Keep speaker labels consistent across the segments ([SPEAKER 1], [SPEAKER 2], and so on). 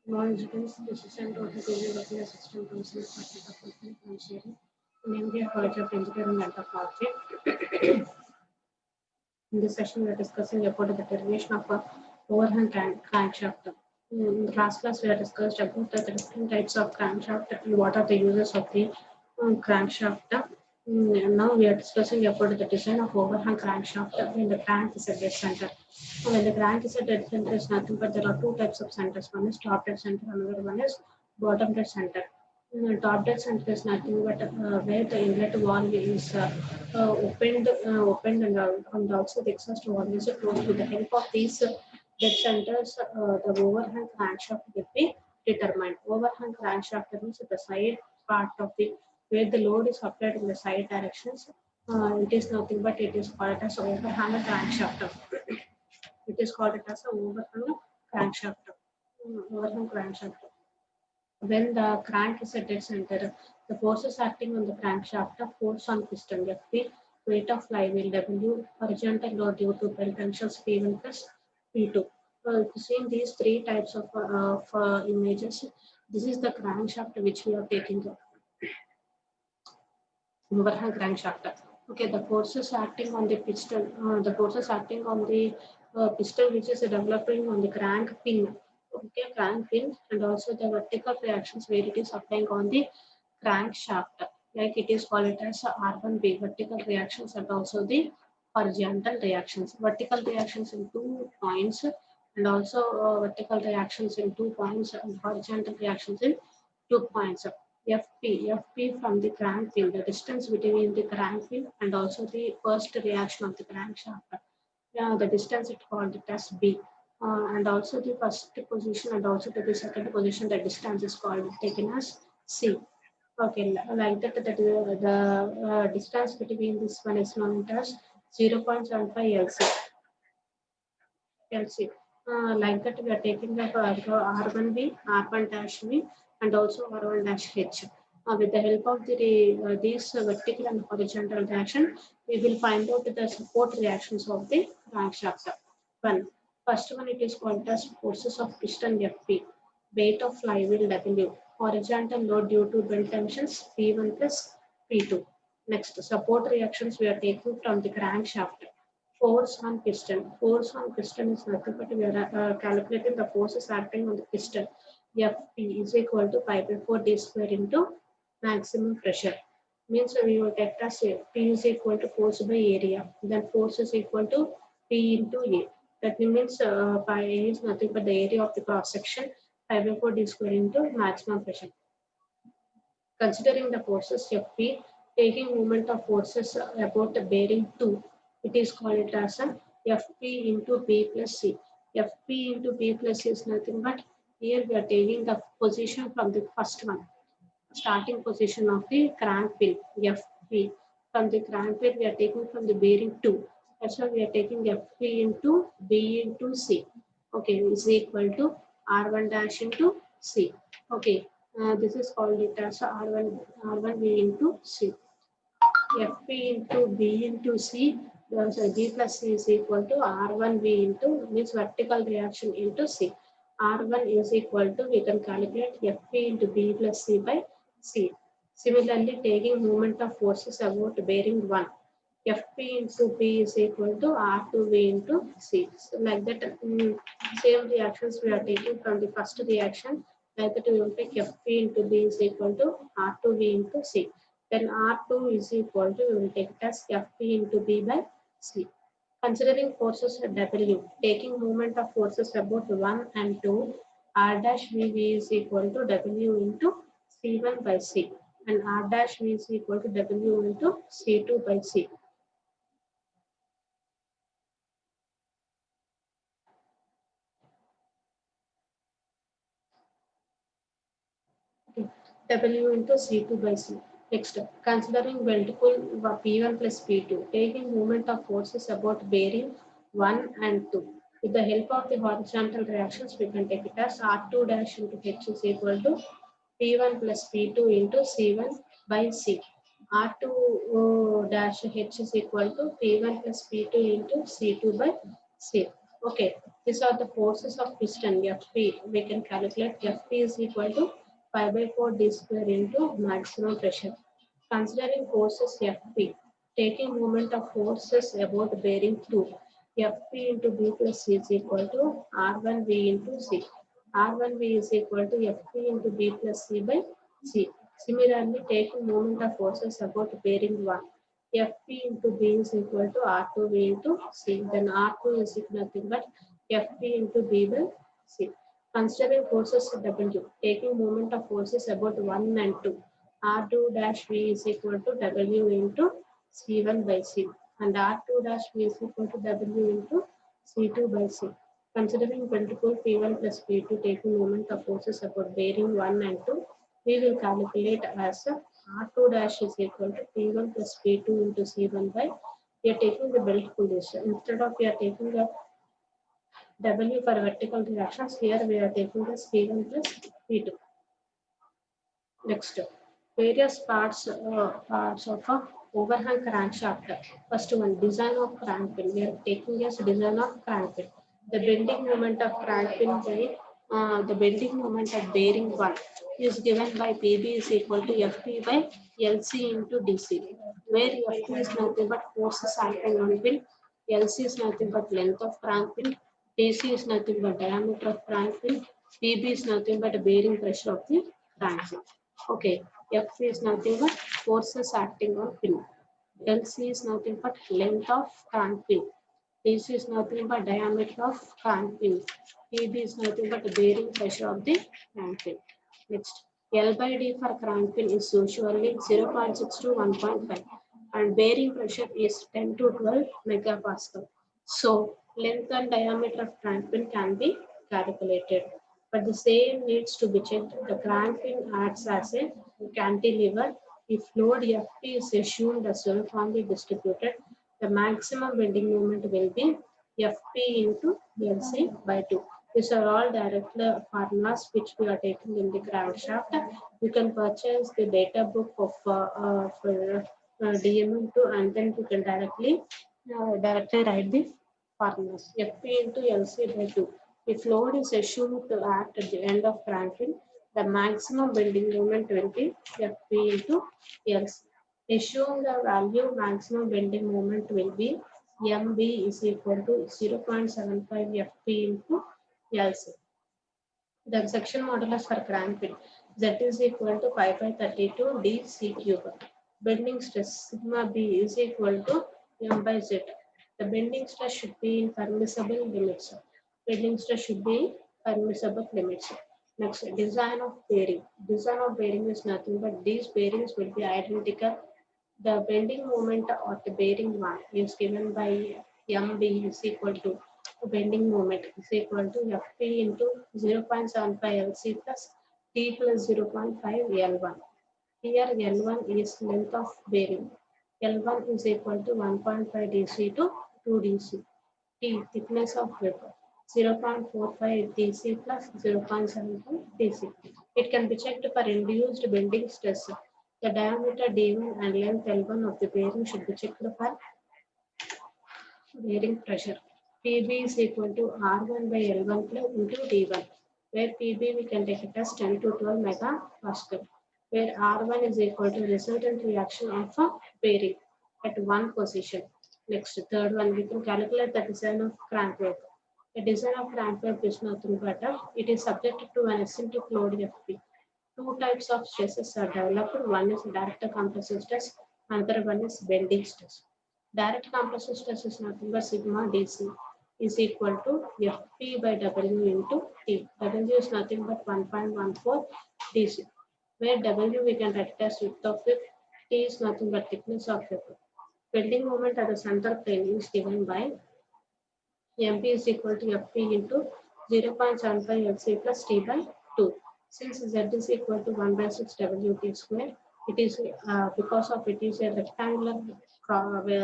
[SPEAKER 1] Non-residents, the system of the looking at system council for sharing. In India College of Engineering and Technology. In this session, we are discussing about the derivation of a overhang crankshaft. In the last class, we have discussed about the different types of crankshaft and what are the uses of the crankshaft. And now we are discussing about the design of overhang crankshaft when the crank is at dead center. When the crank is at dead center, is nothing but there are two types of centers. One is top dead center, another one is bottom dead center. Top dead center is nothing but where the inlet valve is opened and also the exhaust valve is closed. With the help of these dead centers, the overhang crankshaft will be determined. Overhang crankshaft means the side part of the where the load is applied in the side directions. It is nothing but it is called as overhang crankshaft. It is called it as a overhang crankshaft. Overhang crankshaft. When the crank is at dead center, the forces acting on the crankshaft are force on piston Fp, weight of flywheel W, horizontal load due to belt tensions P1 plus P2. Seeing these three types of images, this is the crankshaft which we are taking overhang crankshaft. Okay, the forces acting on the piston, piston which is developing on the crank pin. Okay, crank pin, and also the vertical reactions where it is applying on the crankshaft. Like it is called it as R1B, vertical reactions, and also the horizontal reactions. Vertical reactions in 2 points, and also vertical reactions in 2 points, and horizontal reactions in 2 points. FP from the crank pin, the distance between the crank pin and also the first reaction of the crankshaft. Yeah, the distance it called it as B. And also the first position and also to the second position, the distance is called taken as C. Okay, like that, the distance between this one is known as 0.75 LC. LC. Like that, we are taking the R1B, R1 dash V, and also R1 dash H. With the help of these vertical and horizontal reaction, we will find out the support reactions of the crankshaft. One. First one, it is called as forces of piston Fp, weight of flywheel W, horizontal load due to belt tensions P1 plus P2. Next, support reactions we are taking from the crankshaft. Force on piston. Force on piston is nothing but we are calculating the forces acting on the piston. Fp is equal to pi by 4 d square into maximum pressure. Means we will get as P is equal to force by area. Then force is equal to P into A. That means pi A is nothing but the area of the cross section. Pi by 4 d square into maximum pressure. Considering the forces Fp, taking moment of forces about the bearing 2, it is called as a Fp into B plus C. Fp into B plus C is nothing but here we are taking the position from the first one, starting position of the crank pin Fp. From the crank pin we are taking from the bearing 2. That's why we are taking Fp into B into C. Okay, is equal to R1 dash into C. Okay, this is called it as R1 B into C. Fp into B into C, so B plus C is equal to R1 B into means vertical reaction into C. R1 is equal to, we can calculate Fp into B plus C by C. Similarly, taking moment of forces about bearing 1. Fp into P is equal to R2V into C. So like that, same reactions we are taking from the first reaction. Like that, we will take Fp into B is equal to R2V into C. Then R2 is equal to, we will take it as Fp into B by C. Considering forces at W, taking moment of forces about 1 and 2, R dash VV is equal to W into C1 by C. And R dash V is equal to W into C2 by C. W into C2 by C. Next, considering belt pull P1 plus P2, taking moment of forces about bearing 1 and 2. With the help of the horizontal reactions, we can take it as R2 dash into H is equal to P1 plus P2 into C1 by C. R2 dash H is equal to P1 plus P2 into C2 by C. Okay, these are the forces of piston Fp. We can calculate Fp is equal to 5 by 4 d square into maximum pressure. Considering forces Fp, taking moment of forces about bearing 2, Fp into B plus C is equal to R1V into C. R1V is equal to Fp into B plus C by C. Similarly, taking moment of forces about bearing 1, Fp into B is equal to R2V into C. Then R2 is nothing but Fp into B by C. Considering forces W, taking moment of forces about 1 and 2, R2 dash V is equal to W into C1 by C. And R2 dash V is equal to W into C2 by C. Considering principle P1 plus P2 taking moment of forces about bearing 1 and 2, we will calculate as R2 dash is equal to P1 plus P2 into C1 by, we are taking the belt pull ratio. Instead of we are taking the W for vertical reactions, here we are taking the P1 plus P2. Next, various parts of a overhang crankshaft. First one, design of crankpin. We are taking as design of crankpin. The bending moment of crankpin by the bending moment of bearing 1 is given by PB is equal to FP by LC into DC, where FP is nothing but forces acting on pin, LC is nothing but length of crankpin, DC is nothing but diameter of crankpin, PB is nothing but bearing pressure of the crankpin. Okay, F is nothing but forces acting on pin. LC is nothing but length of crank pin. DC is nothing but diameter of crank pin. PB is nothing but bearing pressure of the crank pin. Next, L by D for crank pin is usually 0.6 to 1.5 and bearing pressure is 10 to 12 megapascal. So, length and diameter of crank pin can be calculated. But the same needs to be checked. The crank pin acts as a cantilever. If load Fp is assumed as uniformly distributed, the maximum bending moment will be Fp into Lc by 2. These are all direct formulas which we are taking in the crankshaft. You can purchase the data book of for DMM2 and then you can directly write the formulas. Fp into Lc by 2. If load is assumed to act at the end of cranking, the maximum bending moment will be Fp into Lc. Assume the value maximum bending moment will be Mb is equal to 0.75 Fp into Lc. The section modulus for cramping Z is equal to pi by 32 d c cube. Bending stress sigma b is equal to m by z. The bending stress should be in permissible limits. Bending stress should be in permissible limits. Next, design of bearing. Design of bearing is nothing but these bearings will be identical. The bending moment of the bearing one is given by MB is equal to the bending moment is equal to Fp into 0.75 Lc plus T plus 0.5 L1. Here L1 is length of bearing. L1 is equal to 1.5 dc to 2 dc. T thickness of rib 0.45 dc plus 0.75 dc. It can be checked for induced bending stress. The diameter D1 and length L1 of the bearing should be checked for bearing pressure. PB is equal to R1 by L1 plus into D1, where PB we can take it as 10 to 12 megapascal, where R1 is equal to resultant reaction of a bearing at one position. Next, third one, we can calculate the design of crank rope. The design of crank rope is nothing but it is subjected to an eccentric load Fp. Two types of stresses are developed. One is direct compressive stress, another one is bending stress. Direct compressive stress is nothing but sigma dc is equal to Fp by W into T. W is nothing but 1.14 dc, where W we can write as width of whip, T is nothing but thickness of whip. Bending moment at the center plane is given by MP is equal to Fp into 0.75 Lc plus T by 2. Since Z is equal to 1 by 6 Wt square, it is because of it is a rectangular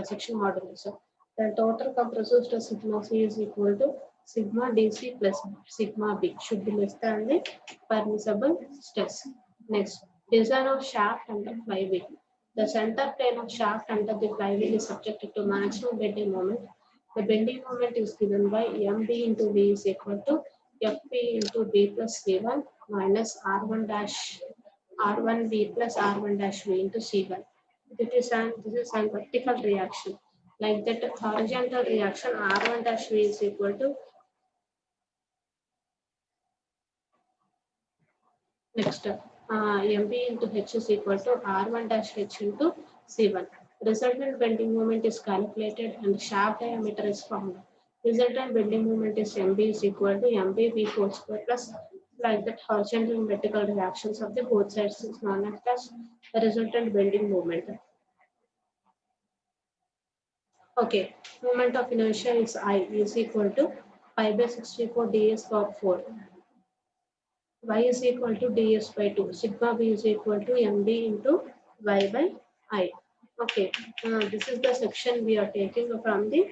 [SPEAKER 1] section modulus. So the total compressive stress sigma C is equal to sigma dc plus sigma b should be less than the permissible stress. Next, design of shaft under flywheel. The center plane of shaft under the flywheel is subjected to maximum bending moment. The bending moment is given by MB into V is equal to FP into B plus C1 minus R1 dash R1V plus R1 dash V into C1. This is an vertical reaction. Like that horizontal reaction R1 dash V is equal to next MB into H is equal to R1 dash H into C1. Resultant bending moment is calculated and shaft diameter is found. Resultant bending moment is MB is equal to MB whole square plus like that horizontal and vertical reactions of the both sides is known as the resultant bending moment. Okay, moment of inertia is I is equal to pi by 64 ds power 4. Y is equal to ds by 2. Sigma b is equal to md into y by I. Okay, this is the section we are taking from the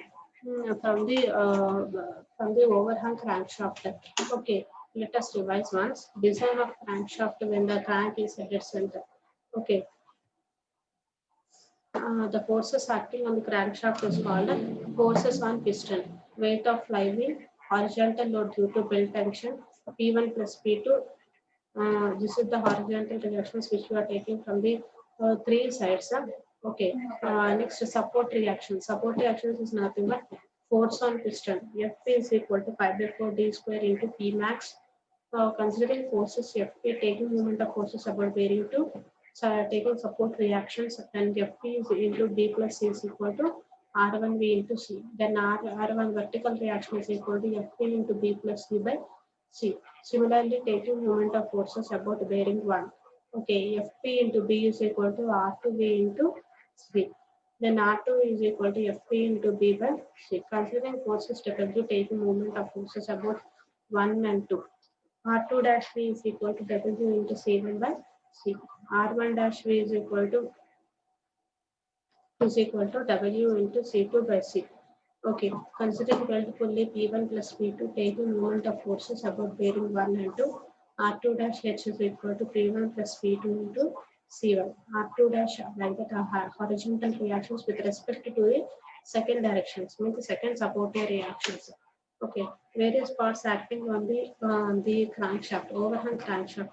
[SPEAKER 1] overhang crankshaft. Okay, let us revise once. Design of crankshaft when the crank is at its center. Okay, the forces acting on the crankshaft is called forces on piston. Weight of flywheel, horizontal load due to belt tension, P1 plus P2. This is the horizontal reactions which we are taking from the three sides. Okay. Next, support reaction. Support reactions is nothing but force on piston. Fp is equal to pi by 4 d square into P max. Considering forces Fp taking moment of forces about bearing to taking support reactions, and Fp is into D plus C is equal to R1V into C. Then R1 vertical reaction is equal to Fp into B plus C by C. Similarly, taking moment of forces about bearing 1. Okay, Fp into B is equal to R2V into C. Then R2 is equal to Fp into B by C. Considering forces W taking moment of forces about 1 and 2. R2 dash V is equal to W into C1 by C. R1 dash V is equal to W into C2 by C. Okay, considering belt pulley P1 plus P2 taking moment of forces about bearing 1 and 2, R2 dash H is equal to P1 plus P2 into C1. R2 dash like that are horizontal reactions with respect to the second directions, means the second supportive reactions. Okay, various parts acting on the crankshaft, overhang crankshaft.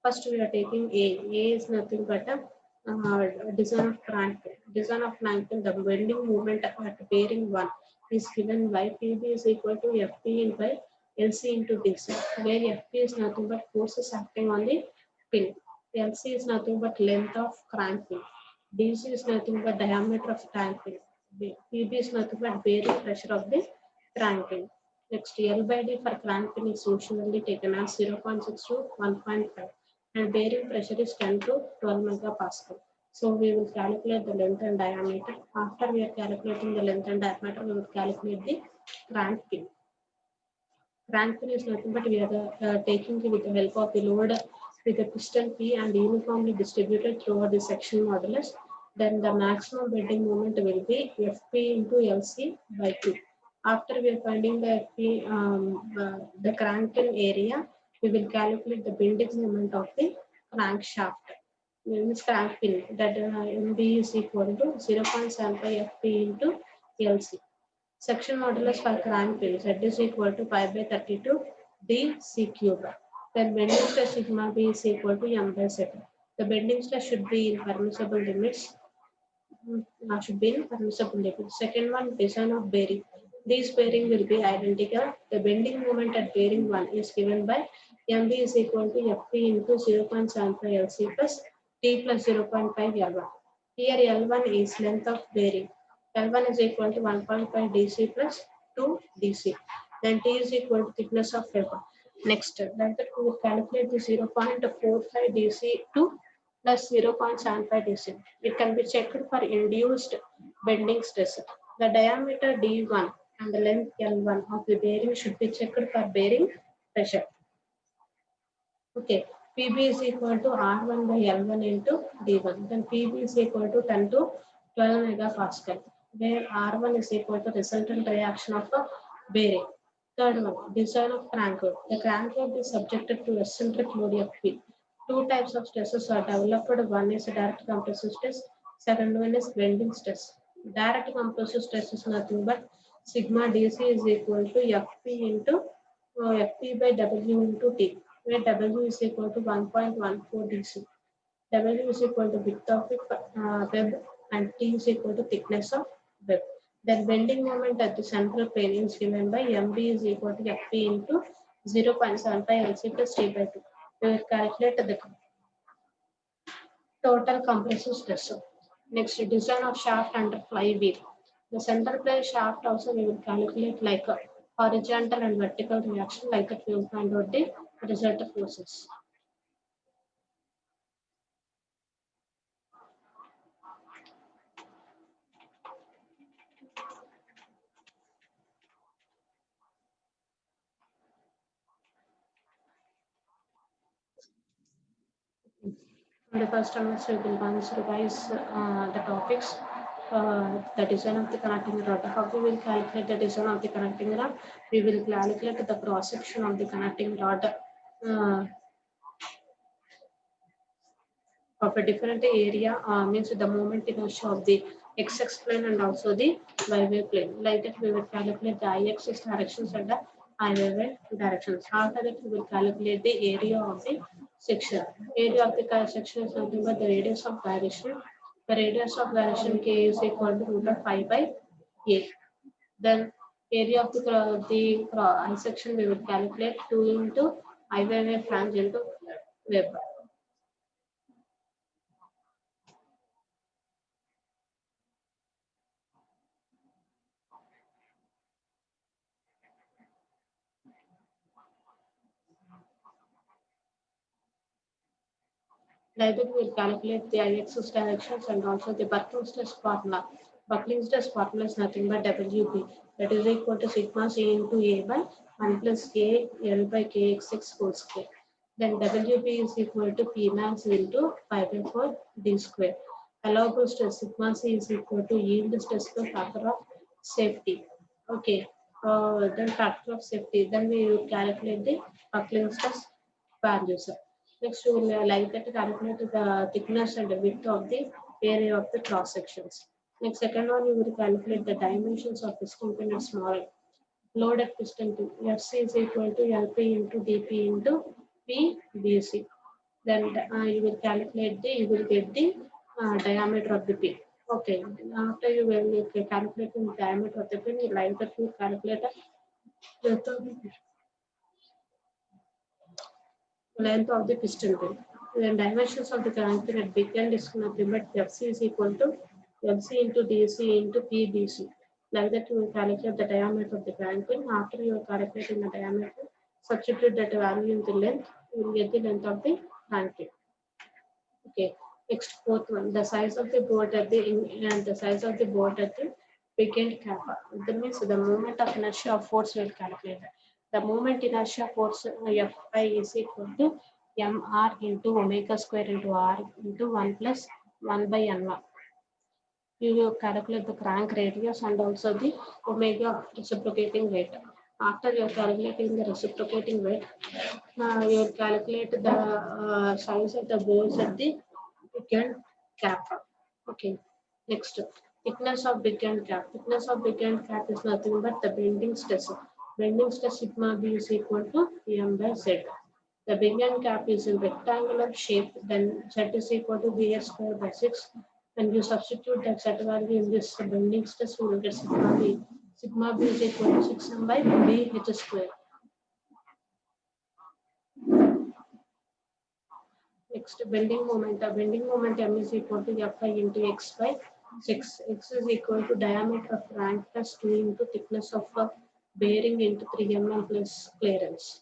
[SPEAKER 1] First, we are taking A. A is nothing but a design of crank. Design of crank, the bending moment at bearing 1 is given by PB is equal to FP by LC into DC, where FP is nothing but forces acting on the pin. LC is nothing but length of crank pin. DC is nothing but diameter of crank pin. PB is nothing but bearing pressure of the crank pin. Next, L by D for crank pin is usually taken as 0.6 to 1.5 and bearing pressure is 10 to 12 megapascal. So we will calculate the length and diameter. After we are calculating the length and diameter, we will calculate the crank pin. Crank pin is nothing but we are taking it with the help of the load with the piston P and uniformly distributed throughout the section modulus. Then the maximum bending moment will be Fp into Lc by 2. After we are finding the Fp, the crank pin area, we will calculate the bending moment of the crankshaft. Means crank pin that MB is equal to 0.75 Fp into Lc. Section modulus for crank pin Z is equal to pi by 32 d c cube. Then bending stress sigma b is equal to m by z. The bending stress should be in permissible limits. Second one, design of bearing. These bearing will be identical. The bending moment at bearing 1 is given by mb is equal to fp into 0.75 lc plus t plus 0.5 l1. Here L1 is length of bearing. L1 is equal to 1.5 dc plus 2 dc. Then T is equal to thickness of paper. Next, like that we will calculate the 0.45 dc to plus 0.75 dc. It can be checked for induced bending stress. The diameter D1 and the length L1 of the bearing should be checked for bearing pressure. Okay, PB is equal to R1 by L1 into D1. Then PB is equal to 10 to 12 megapascal, where R1 is equal to resultant reaction of a bearing. Third one, design of crank rod. The crank rod is subjected to eccentric load Fp. Two types of stresses are developed. One is direct compressive stress. Second one is bending stress. Direct compressive stress is nothing but sigma dc is equal to fp into fp by w into t, where w is equal to 1.14 dc. W is equal to width of the web and T is equal to thickness of web. Then bending moment at the central plane is given by MB is equal to FP into 0.75 LC plus T by 2. We will calculate the total compressive stress. Next, design of shaft under flywheel. The center plane shaft also we will calculate like a horizontal and vertical reaction, like that we will find out the result of forces. In the first semester, we will once revise the topics, the design of the connecting rod. How we will calculate the design of the connecting rod? We will calculate the cross section of the connecting rod of a different area, means the moment inertia of the x-axis plane and also the y-y plane. Like that, we will calculate the y-axis directions and the y-y directions. After that, we will calculate the area of the section. Area of the section is nothing but the radius of gyration. The radius of gyration k is equal to root of 5 by a. Then area of the I section we will calculate 2 into I by flange into web. Like that, we will calculate the I-axis directions and also the buckling stress formula. Buckling stress formula is nothing but WP. That is equal to sigma C into A by 1 plus K L by KX6 whole square. Then WP is equal to P max into 5 by 4 D square. Allowable stress sigma C is equal to yield stress per factor of safety. Okay. Then factor of safety. Then we will calculate the buckling stress values. Next, we will like that calculate the thickness and the width of the area of the cross sections. Next, second one, you will calculate the dimensions of piston pin and small load at piston pin. FC is equal to LP into DP into PBC. Then you will calculate the, you will get the diameter of the pin. Okay, after you will calculate the diameter of the pin, you like that you calculate the length of the piston pin. The dimensions of the crank pin at big end is nothing but FC is equal to MC into DC into PBC. Like that, you will calculate the diameter of the crank pin. After you are calculating the diameter, substitute that value in the length, you will get the length of the crank pin. Okay. Next, fourth one, the size of the bolt at the and the size of the bolt at the big end cap. That means the moment of inertia of force will calculate. The moment inertia force Fi is equal to mr into omega square into r into 1 plus 1 by n1. You will calculate the crank radius and also the omega reciprocating weight. After you are calculating the reciprocating weight, you will calculate the size of the bolts at the big end cap. Okay. Next, thickness of big end cap. Thickness of big end cap is nothing but the bending stress. Bending stress sigma b is equal to m by z. The big end cap is in rectangular shape, then z is equal to bs square by 6. When you substitute that z value in this bending stress, you will get sigma b. Sigma b is equal to 6m by b h square. Next, bending moment. The bending moment m is equal to fi into x by 6. X is equal to diameter of crank plus 2 into thickness of a bearing into 3 mm plus clearance.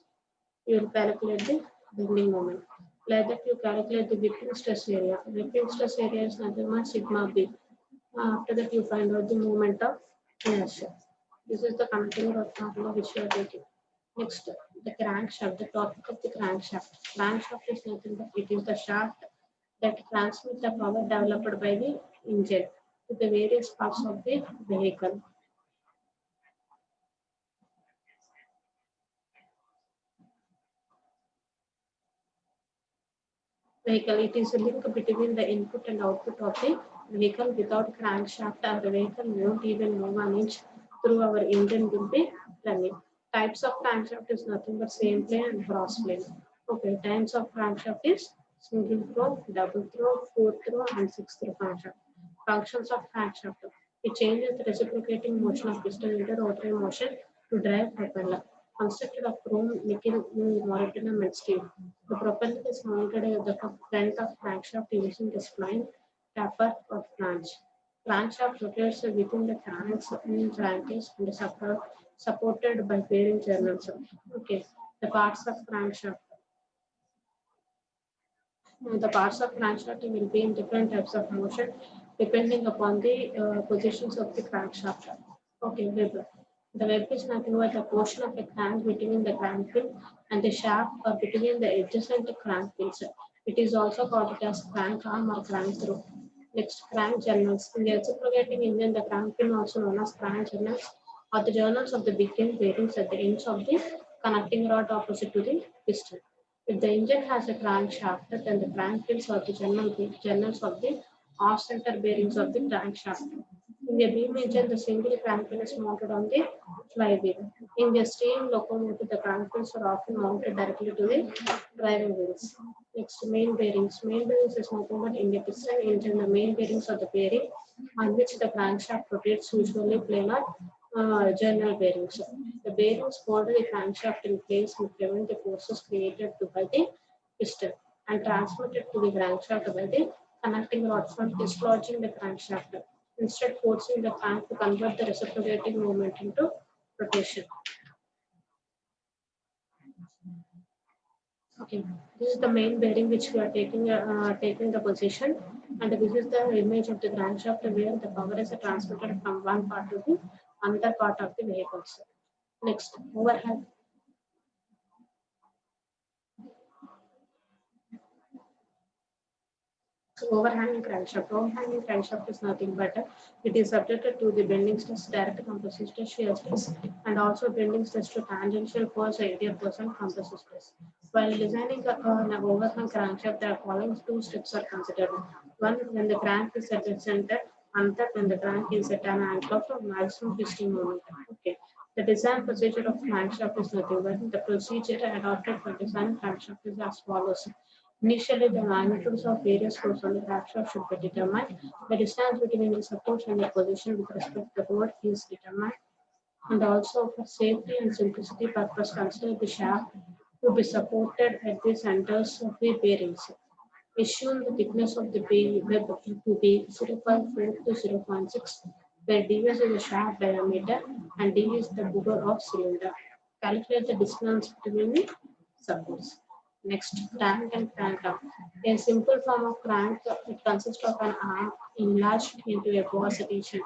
[SPEAKER 1] You will calculate the bending moment. Like that, you calculate the whipping stress area. Whipping stress area is nothing but sigma b. After that, you find out the moment of inertia. This is the contour of formula which you are taking. Next, the crankshaft, the topic of the crankshaft. Crankshaft is nothing but it is the shaft that transmits the power developed by the engine to the various parts of the vehicle. It is a link between the input and output of the vehicle. Without crankshaft, the vehicle won't even move an inch. through our engine will be running. Types of crankshaft is nothing but same plane and cross plane. Okay, types of crankshaft is single throw, double throw, four throw, and six throw crankshaft. Functions of crankshaft. It changes the reciprocating motion of piston into rotary motion to drive propeller. Constructed of chrome, nickel, molybdenum, and steel. The propeller is mounted at the front of crankshaft using the spline, taper, or flange. Crankshaft rotates within the cranks in crankcase and is supported by bearing journals. Okay, the parts of crankshaft. The parts of crankshaft will be in different types of motion depending upon the positions of the crankshaft. Okay, web. The web is nothing but a portion of a crank between the crank pin and the shaft or between the adjacent crank pins. It is also called as crank arm or crank throw. Next, crank journals. In the reciprocating engine, the crank pin, also known as crank journals, are the journals of the big end bearings at the ends of the connecting rod opposite to the piston. If the engine has a crankshaft, then the crank pins are the journals of the off-center bearings of the crankshaft. In the beam engine, the single crank pin is mounted on the flywheel. In the steam locomotive, the crank pins are often mounted directly to the driving wheels. Next, main bearings. Main bearings is nothing but in the piston engine, the main bearings are the bearing on which the crankshaft rotates, usually planar journal bearings. The bearings hold the crankshaft in place and prevent the forces created by the piston and transmitted to the crankshaft by the connecting rod from dislodging the crankshaft, instead forcing the crank to convert the reciprocating movement into rotation. Okay, this is the main bearing which we are taking the position, and this is the image of the crankshaft where the power is transmitted from one part to the another part of the vehicle. Next, overhead. So overhanging crankshaft. Overhanging crankshaft is nothing but it is subjected to the bending stress, direct compressive stress, shear stress, and also bending stress to tangential force, radial force, and compressive stress. While designing an overhang crankshaft, the following two steps are considered. One, when the crank is at the center, and that when the crank is at an angle of maximum piston moment. Okay. The design procedure of crankshaft is nothing but the procedure adopted for design crankshaft is as follows. Initially, the magnitudes of various forces on the crankshaft should be determined. The distance between the supports and the position with respect to the road is determined. And also, for safety and simplicity purpose, consider the shaft to be supported at the centers of the bearings. Assume the thickness of the web to be 0.4 to 0.6, where d is the shaft diameter and d is the bore of cylinder. Calculate the distance between the supports. Next, crank and crank arm. A simple form of crank, it consists of an arm enlarged into a boss addition.